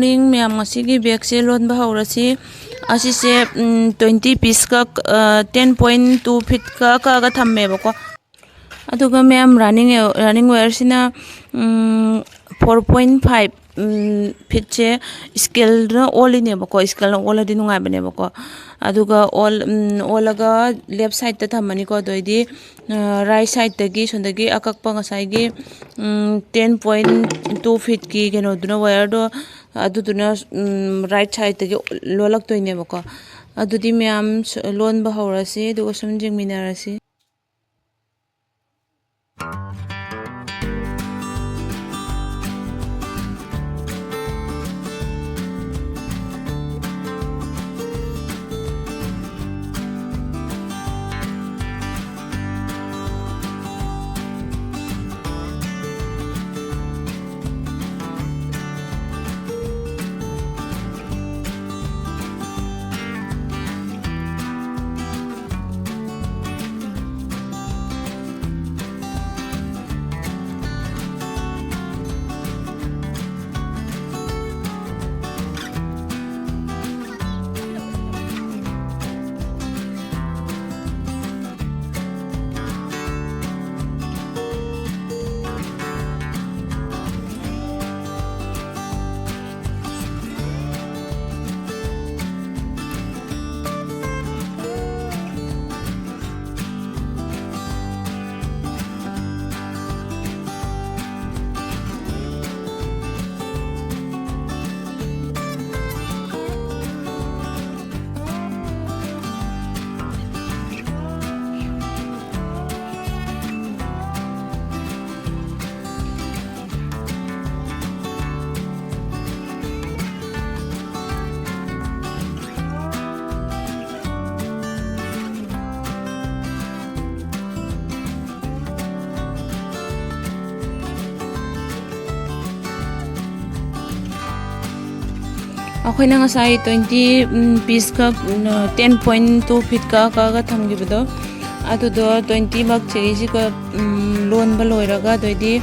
morning ma'am ngasi bag se lon ba haurasi asise 20 piece ka 10.2 feet ka thamme ba ko aduga ma'am running wear sina 4.5 feet che scale na all ne ba ko scale na all di nungai bane ba ko aduga all ga left side ta thamani ko doidi right side tagi sondagi akakpa ngasai gi 10.2 feet ki geno duna wire do aduduna right side tagi lolak toine ba ko adudi ma'am lon ba haurasi aduga sum jingminarasi akhoi na ngasai 20 piece ka 10.2 feet ka thamgibado adudo 20 bak cheri si ka lon ba loiraga doidi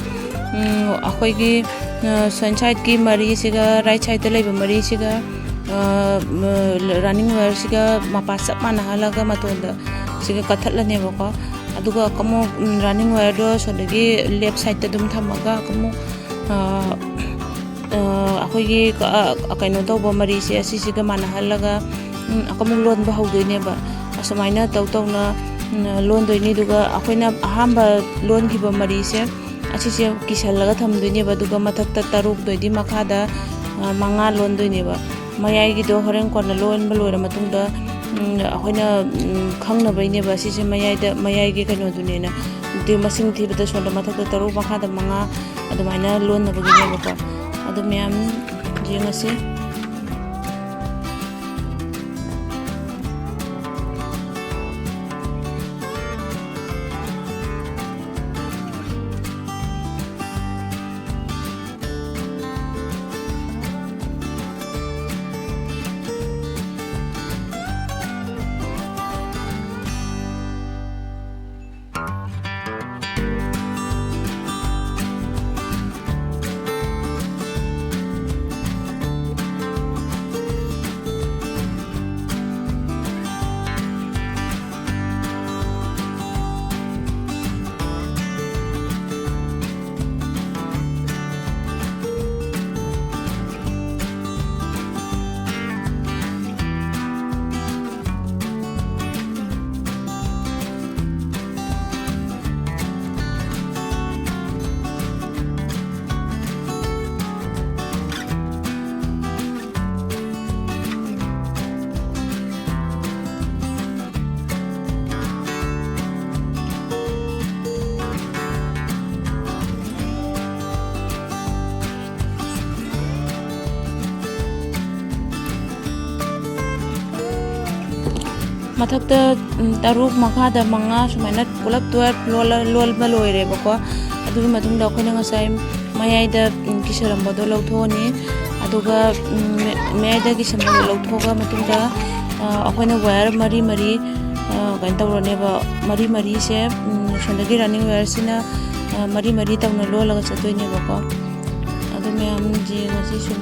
akhoi gi sun side ki mari siga right side te leba mari siga running wear siga mapa sap mana halaga matonda siga kathatlane bako aduga kamo running wear do sondagi left side te dum thamaga kamo akhoi kaino tawba mari se asisiga mana halaga akamuk lon ba haudoine ba asamaina tawna lon doini duga akhoina ahamba lon giba mari se asise kisalaga thamdoine ba duga mathakta taruk doidi makhada manga lon doine ba mayai gi do horen kona lon ba loira matungda akhoina khangna baine ba asise mayai gi kaino dunena de masing thibata sonda mathakta taruk makhada manga adumaina lon na bagine ba ko adu ma'am jengase mathakta taruk makhada manga sumaina pulap 12 lol ba loire bako adugi matungda khoina ngasai mayai da kisaram bodo lawthoni aduga mayai da kisam lawthoga matungda akhona wire mari kan tawrone ba mari se sondagi running wire sina mari tawna lolaga chatoine bako adu ma'am ji ngasi sum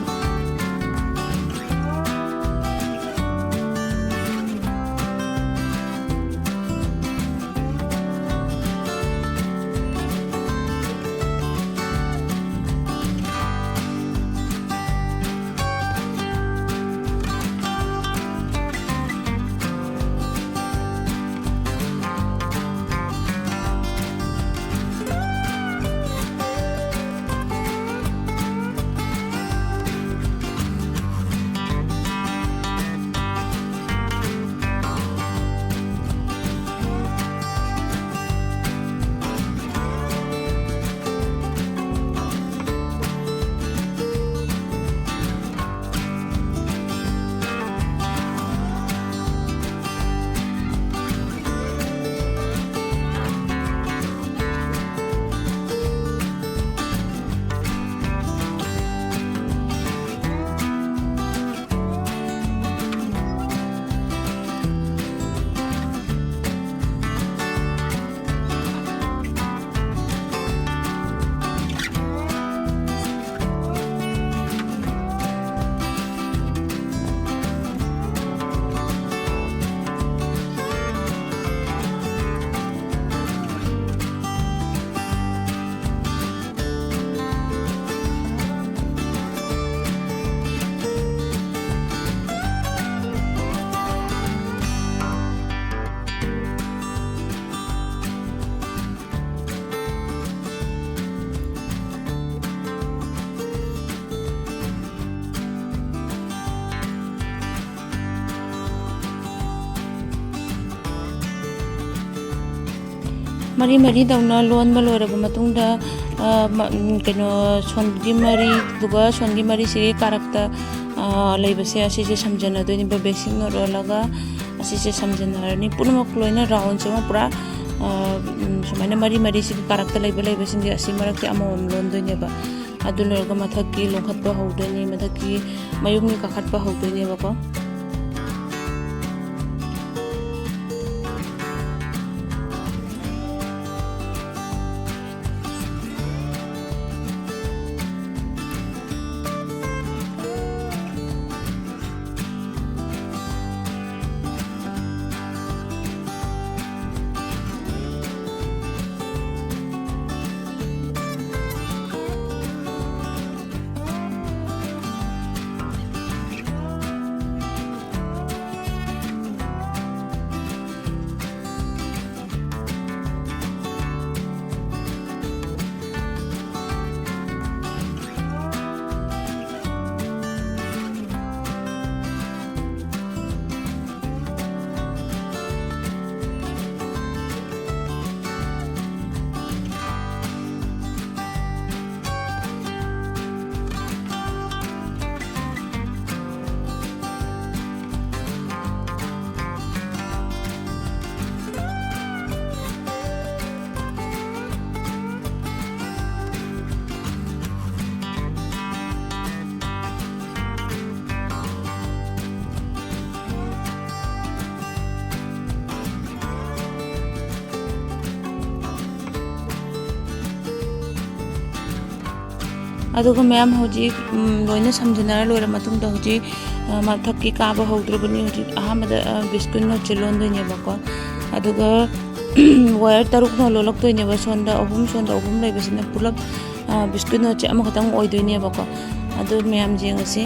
ꯃꯔꯤ ꯃꯔꯤꯗꯧꯅ ꯂꯣꯟꯕ ꯂꯣꯏꯔꯕ ꯃꯇꯨꯡꯗ ꯀꯩꯅꯣ ꯁꯣꯟꯒꯤ ꯃꯔꯤꯗꯨꯒ ꯁꯣꯟꯒꯤ ꯃꯔꯤꯁꯤꯒꯤ ꯀꯥꯔꯛꯇ ꯂꯩꯕꯁꯦ ꯑꯁꯤꯁꯦ ꯁꯝꯖꯟꯅꯗꯣꯏꯅꯦꯕ ꯕꯦꯛꯁꯤꯡꯅ ꯂꯣꯜꯂꯒ ꯑꯁꯤꯁꯦ ꯁꯝꯖꯟꯅꯔꯅꯤ ꯄꯨꯝꯅꯃꯛ ꯂꯣꯏꯅ ꯔꯥꯎꯟꯁꯦ ꯑꯃ ꯄꯨꯔꯥ ꯁꯨꯃꯥꯏꯅ ꯃꯔꯤ ꯃꯔꯤꯁꯤꯒꯤ ꯀꯥꯔꯛꯇ ꯂꯩꯕꯁꯤꯡꯁꯦ ꯑꯁꯤ ꯃꯔꯛꯁꯦ ꯑꯃꯃꯝ ꯂꯣꯟꯗꯣꯏꯅꯦꯕ ꯑꯗꯨ ꯂꯣꯏꯔꯒ ꯃꯊꯛꯀꯤ ꯂꯣꯟꯈꯠꯄ ꯍꯧꯗꯣꯏꯅꯤ ꯃꯊꯛꯀꯤ ꯃꯌꯨꯝꯒꯤ ꯀꯥꯈꯠꯄ ꯍꯧꯗꯣꯏꯅꯦꯕꯀꯣ ꯑꯗꯨꯒ ꯃꯌꯥꯝ ꯍꯧꯖꯤꯛ ꯂꯣꯏꯅ ꯁꯝꯖꯤꯟꯅꯔ ꯂꯣꯏꯔ ꯃꯇꯨꯡꯗ ꯍꯧꯖꯤꯛ ꯃꯊꯛꯀꯤ ꯀꯥꯕ ꯍꯧꯗ꯭ꯔꯕꯅꯤ ꯍꯧꯖꯤꯛ ꯑꯍꯥꯟꯕꯗ ꯕꯤꯁꯀꯨꯠ ꯅꯣꯠꯁꯦ ꯂꯣꯟꯗꯣꯏꯅꯦꯕꯀꯣ ꯑꯗꯨꯒ ꯋꯥꯌꯔ ꯇꯔꯨꯛꯅ ꯂꯣꯜꯂꯛꯇꯣꯏꯅꯦꯕ ꯁꯣꯟꯗ ꯑꯍꯨꯝ ꯂꯩꯕꯁꯤꯅ ꯄꯨꯂꯞ ꯕꯤꯁꯀꯨꯠ ꯅꯣꯠꯁꯦ ꯑꯃꯈꯛꯇꯪ ꯑꯣꯏꯗꯣꯏꯅꯦꯕꯀꯣ ꯑꯗꯨ ꯃꯌꯥꯝ ꯌꯦꯡꯉꯁꯤ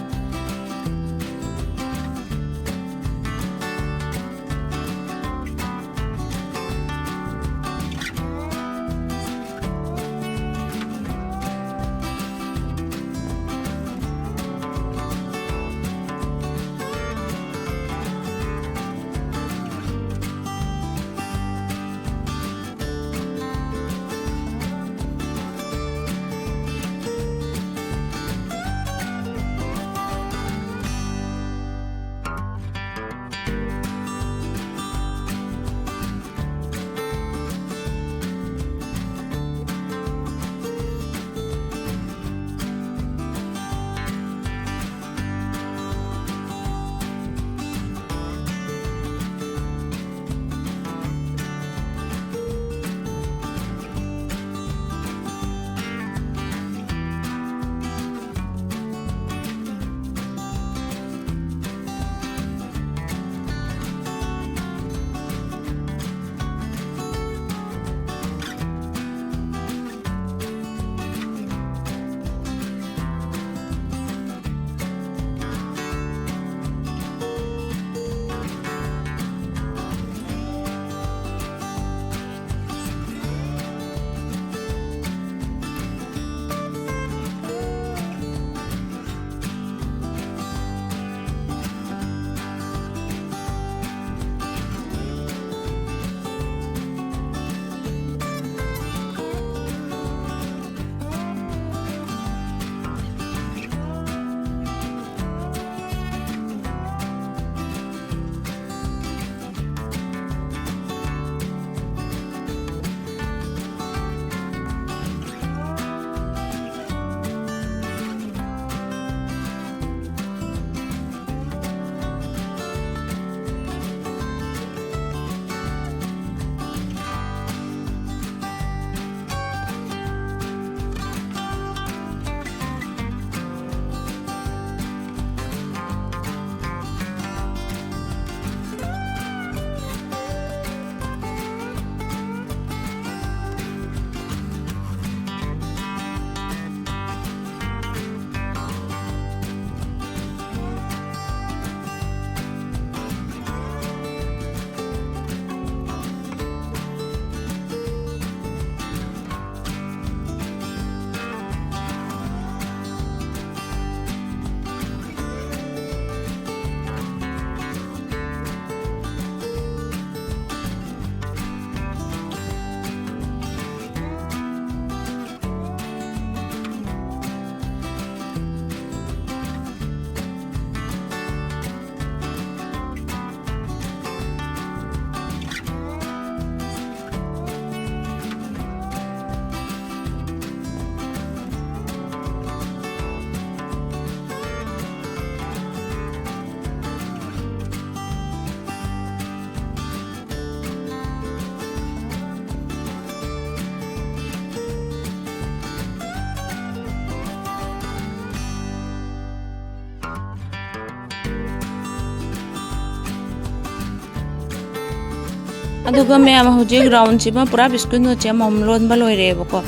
ꯑꯗꯨꯒ ꯃꯌꯥꯝ ꯍꯧꯖꯤꯛ ꯔꯥꯎꯟꯁꯤꯃ ꯄꯨꯔꯥ ꯕꯤꯁꯀꯨꯠ ꯅꯣꯠꯁꯦ ꯑꯃꯃꯝ ꯂꯣꯟꯕ ꯂꯣꯏꯔꯦꯕꯀꯣ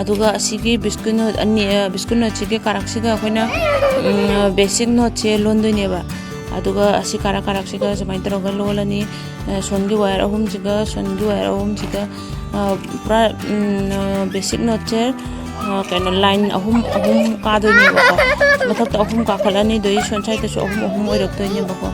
ꯑꯗꯨꯒ ꯑꯁꯤꯒꯤ ꯕꯤꯁꯀꯨꯠ ꯅꯣꯠ ꯑꯅꯤ ꯕꯤꯁꯀꯨꯠ ꯅꯣꯠꯁꯤꯒꯤ ꯀꯥꯔꯛꯁꯤꯒ ꯑꯩꯈꯣꯏꯅ ꯕꯦꯁꯤꯛ ꯅꯣꯠꯁꯦ ꯂꯣꯟꯗꯣꯏꯅꯦꯕ ꯑꯗꯨꯒ ꯑꯁꯤ ꯀꯥꯔꯛꯁꯤꯒ ꯁꯨꯃꯥꯏꯅ ꯇꯧꯔꯒ ꯂꯣꯜꯂꯅꯤ ꯁꯣꯟꯒꯤ ꯋꯥꯌꯔ ꯑꯍꯨꯝꯁꯤꯒ ꯁꯣꯟꯒꯤ ꯋꯥꯌꯔ ꯑꯍꯨꯝꯁꯤꯒ ꯄꯨꯔꯥ ꯕꯦꯁꯤꯛ ꯅꯣꯠꯁꯦ ꯀꯩꯅꯣ ꯂꯥꯏꯟ ꯑꯍꯨꯝ ꯀꯥꯗꯣꯏꯅꯦꯕꯀꯣ ꯃꯊꯛꯇ ꯑꯍꯨꯝ ꯀꯥꯈꯠꯂꯅꯤ ꯑꯗꯨꯗꯩ ꯁꯣꯟ ꯁꯥꯏꯗꯁꯨ ꯑꯍꯨꯝ ꯑꯣꯏꯔꯛꯇꯣꯏꯅꯦꯕꯀꯣ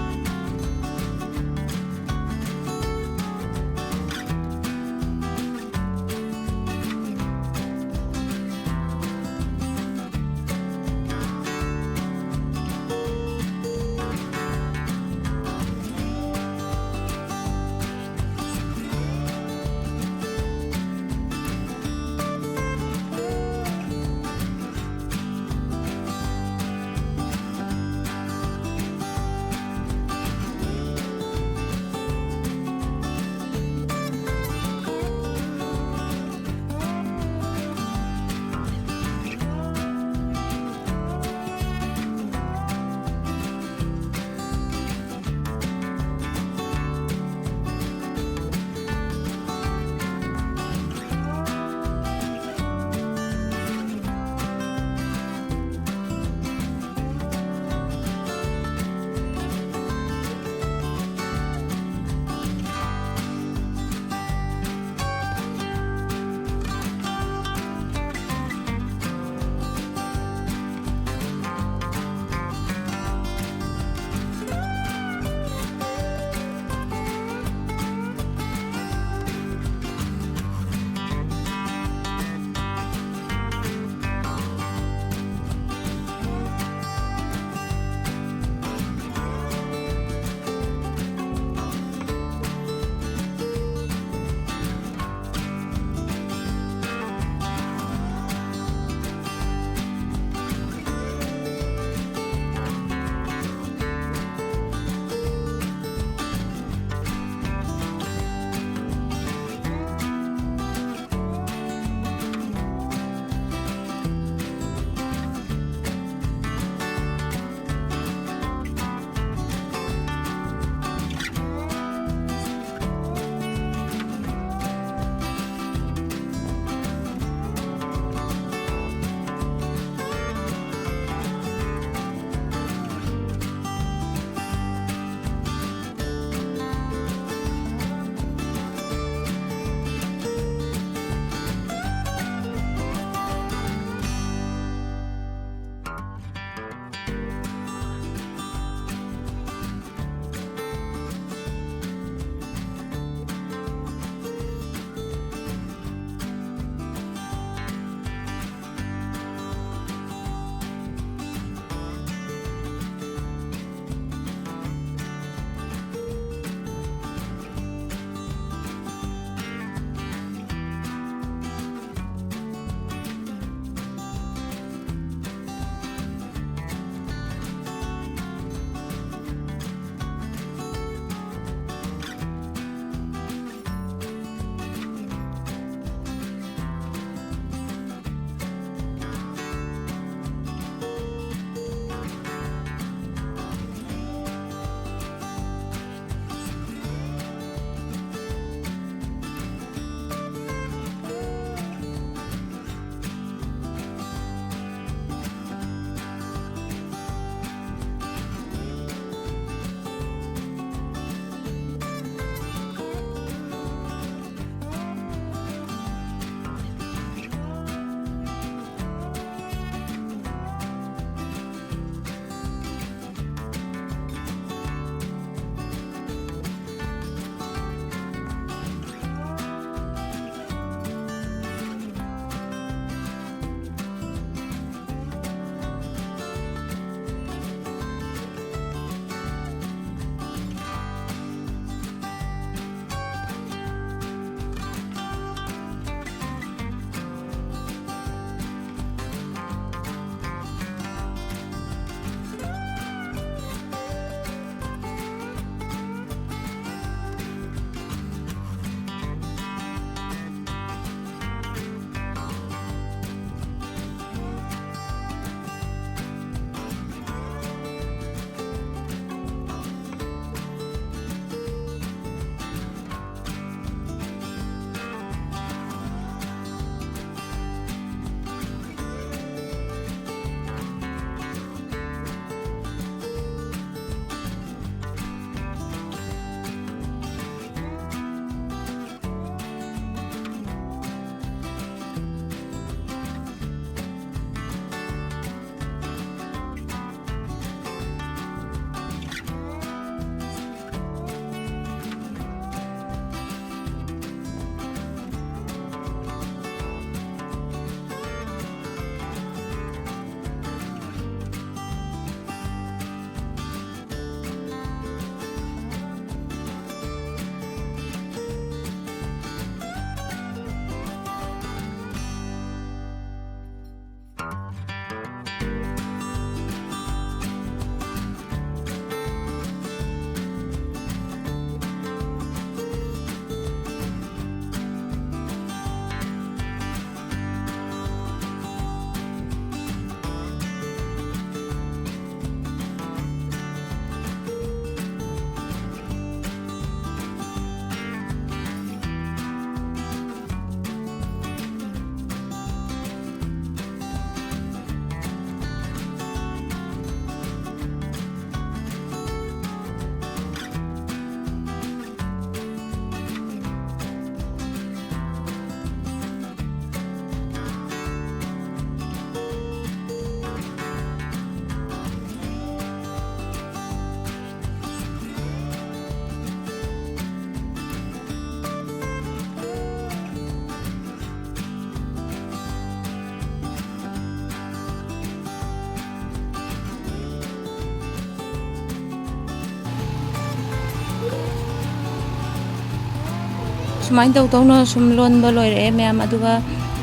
sumain tau tau na sum lon ba loi re ma'am aduga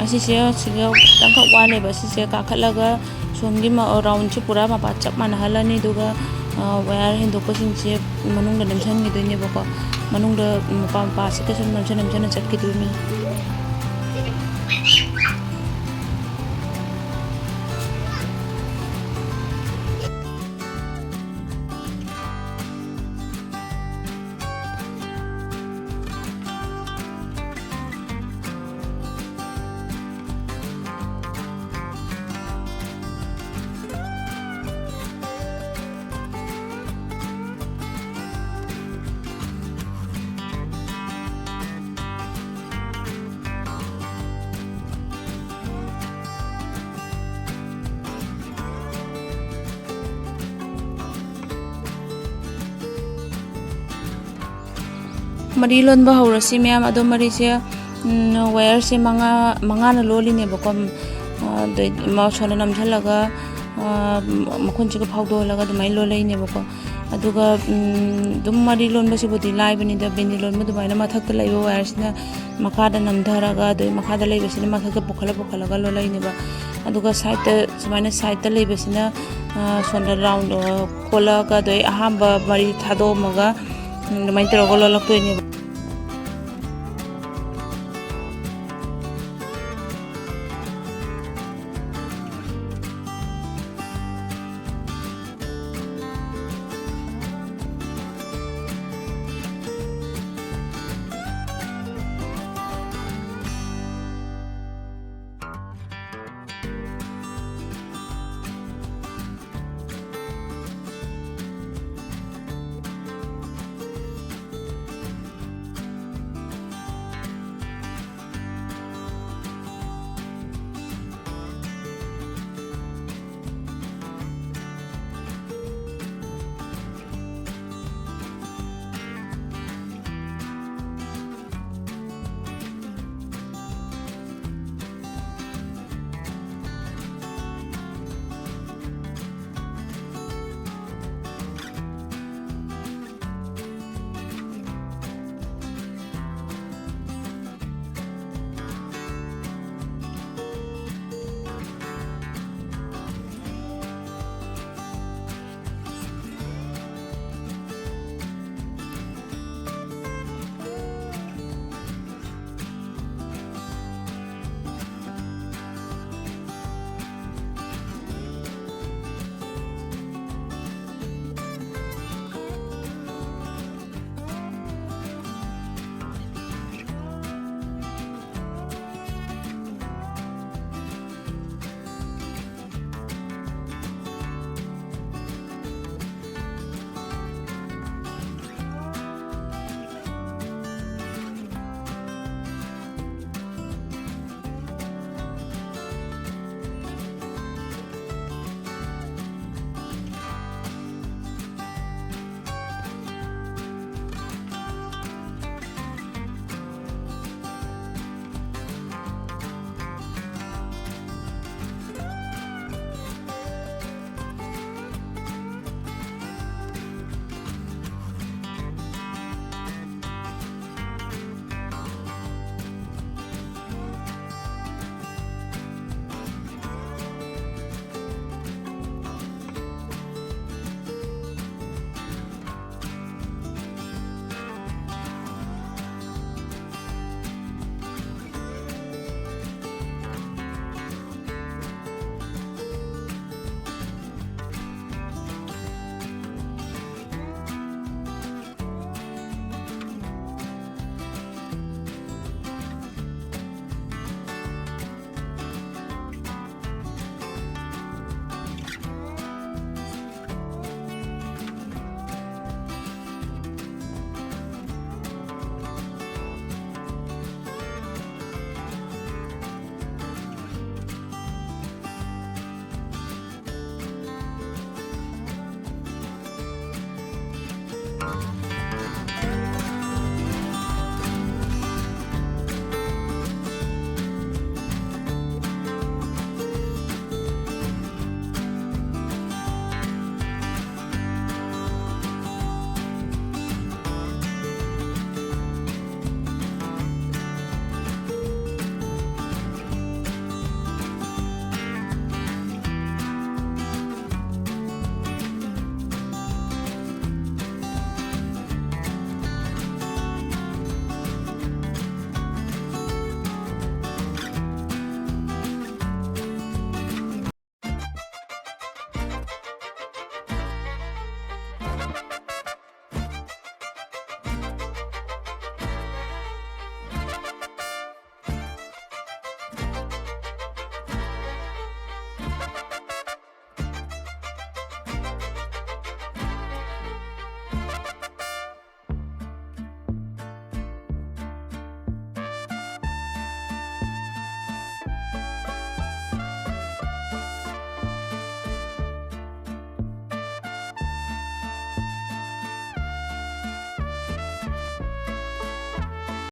asise siga tangka wale ba sise ka khalaga somgi ma round che pura ma pa chap man halani duga wire hindu ko sin che manung da namchan ni doine ba ko manung da pa pa se ka sun namchan chat ki du mi mari lon ba horasi ma'am ado mari se wire se manga na loli ne ba kom de ma chona nam thalaga makhon che ka phawdo laga dumai lo lai ne ba ko aduga dum mari lon ba se bodi lai bani da beni lon ma dumai na ma thak lai ba wire sina makha da nam dharaga do makha da lai ba sina makha ka pokhala ga lo lai ne ba aduga side ta sumaina side ta lai ba sina sonda round kola ga do ahamba mari thado maga dumai tro ko lo lak to ne